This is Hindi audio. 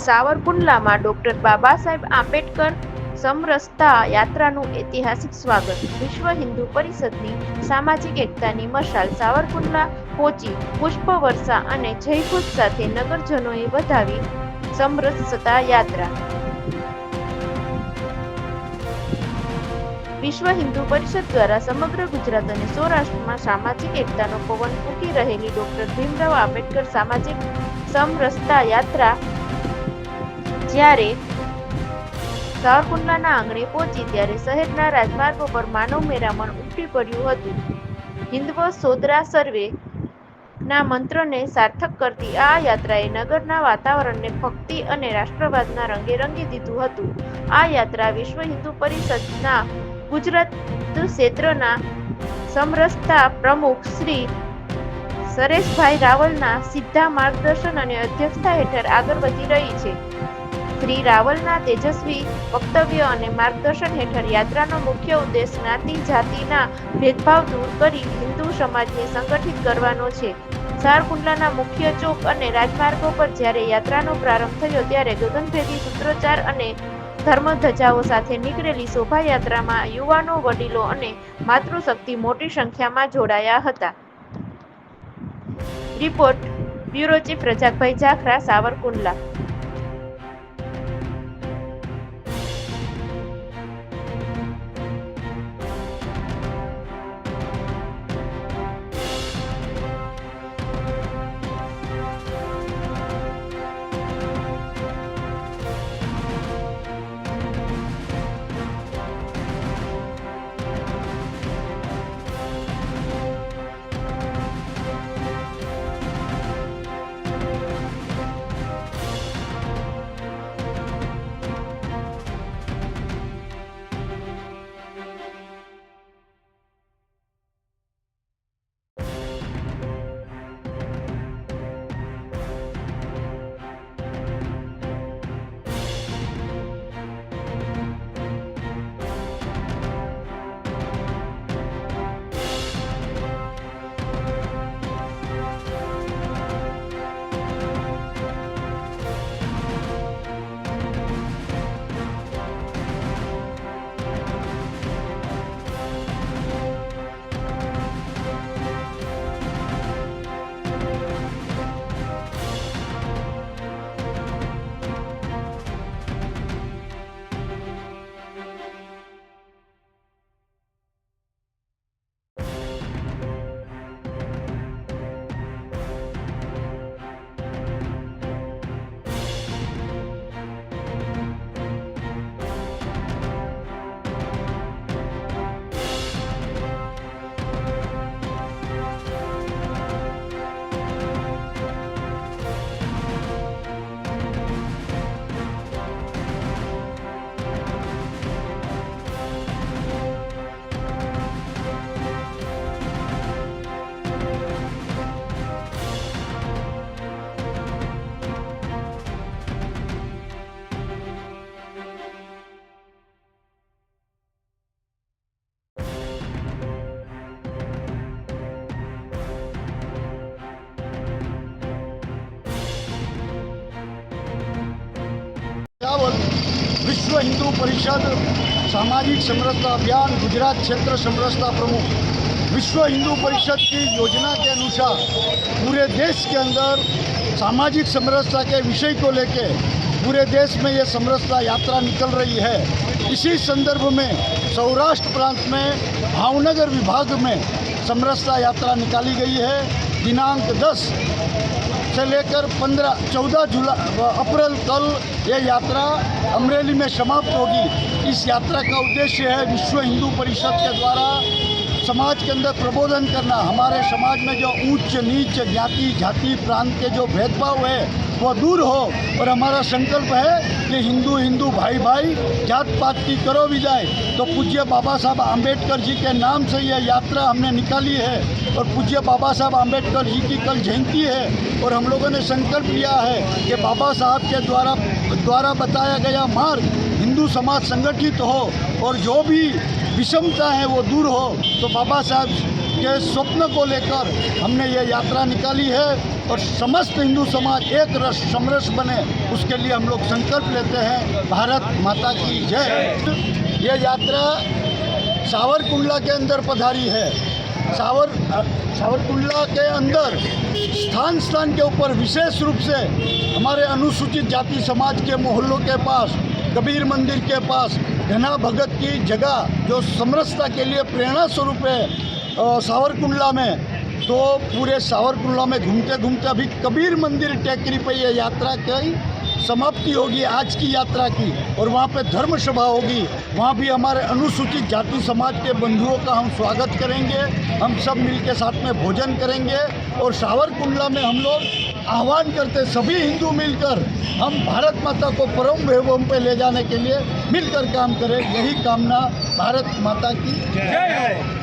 સાવરકુંડલામાં ડોક્ટર બાબા સાહેબ આંબેડકર સમરસતા યાત્રાનું ઐતિહાસિક સ્વાગત. વિશ્વ હિન્દુ પરિષદની સામાજિક એકતાની મશાલ સાવરકુંડલા પહોંચી. પુષ્પવર્ષા અને જયઘોષ સાથે નગરજનોએ વધાવી સમરસતા યાત્રા. વિશ્વ હિન્દુ પરિષદ દ્વારા સમગ્ર ગુજરાત અને સૌરાષ્ટ્રમાં સામાજિક એકતાનો પવન ફૂંકી રહેલી ડોક્ટર ભીમરાવ આંબેડકર સામાજિક સમરસતા યાત્રા જ્યારે સાવરકુંડલાના આંગણે પહોંચી ત્યારે શહેરના રાજમાર્ગો પર માનવ મેરામણ ઉમટી પડ્યું હતું. હિન્દવ સોદરા સર્વે ના મંત્રને સાર્થક કરતી આ યાત્રાએ નગરના વાતાવરણને ભક્તિ અને રાષ્ટ્રવાદના રંગે રંગી દીધું હતું. આ યાત્રા વિશ્વ હિન્દુ પરિષદના ગુજરાત ક્ષેત્રના સમરસતા પ્રમુખ શ્રી સરેશભાઈ રાવલના સીધા માર્ગદર્શન અને અધ્યક્ષતા હેઠળ આગળ વધી રહી છે. શ્રી રાવલના તેજસ્વી વક્તવ્ય અને માર્ગદર્શન હેઠળ યાત્રાનો મુખ્ય ઉદ્દેશ જ્ઞાતિ જાતિના ભેદભાવ દૂર કરી હિન્દુ સમાજને સંગઠિત કરવાનો છે. સાવરકુંડલાના મુખ્ય ચોક અને રાજમાર્ગો પર જ્યારે યાત્રાનો પ્રારંભ થયો ત્યારે ગગનભેદી સૂત્રોચ્ચાર અને ધર્મધજાઓ સાથે નીકળેલી શોભાયાત્રામાં યુવાનો, વડીલો અને માતૃશક્તિ મોટી સંખ્યામાં જોડાયા હતા. Report bureau chief Rajakbhai Jakhra, Savarkundla. Vishwa Hindu परिषद सामाजिक समरसता अभियान गुजरात क्षेत्र समरसता प्रमुख। विश्व हिंदू परिषद की योजना के अनुसार पूरे देश के अंदर सामाजिक समरसता के विषय को लेकर पूरे देश में ये समरसता यात्रा निकल रही है। इसी संदर्भ में सौराष्ट्र प्रांत में भावनगर विभाग में समरसता यात्रा निकाली गई है। दिनांक 10 से लेकर 14 अप्रैल कल ये यात्रा अमरेली में समाप्त होगी। इस यात्रा का उद्देश्य है विश्व हिंदू परिषद के द्वारा समाज के अंदर प्रबोधन करना। हमारे समाज में जो ऊंच नीच ज्ञाति जाति प्रांत के जो भेदभाव है वो दूर हो और हमारा संकल्प है कि हिंदू हिंदू भाई भाई जात पात की करो विदाई। तो पूज्य बाबा साहब आम्बेडकर जी के नाम से यह यात्रा हमने निकाली है और पूज्य बाबा साहब आम्बेडकर जी की कल जयंती है और हम लोगों ने संकल्प लिया है कि बाबा साहब के द्वारा बताया गया मार्ग हिंदू समाज संगठित हो और जो भी विषमता है वो दूर हो। तो बाबा साहब के स्वप्न को लेकर हमने ये यात्रा निकाली है और समस्त हिंदू समाज एक रस समरस बने, उसके लिए हम लोग संकल्प लेते हैं। भारत माता की जय। ये यात्रा सावरकुंडला के अंदर पधारी है। सावरकुंडला के अंदर स्थान के ऊपर विशेष रूप से हमारे अनुसूचित जाति समाज के मोहल्लों के पास, कबीर मंदिर के पास, घना भगत की जगह जो समरसता के लिए प्रेरणा स्वरूप है सावरकुंडला में, तो पूरे सावरकुंडला में घूमते घूमते अभी कबीर मंदिर टेकरी पे ये यात्रा की समाप्ति होगी आज की यात्रा की, और वहाँ पे धर्म सभा होगी। वहाँ भी हमारे अनुसूचित जाति समाज के बंधुओं का हम स्वागत करेंगे। हम सब मिल के साथ में भोजन करेंगे और सावरकुंडला में हम लोग आह्वान करते सभी हिंदू मिलकर हम भारत माता को परम वैभव पे ले जाने के लिए मिलकर काम करें। यही कामना। भारत माता की जय हो।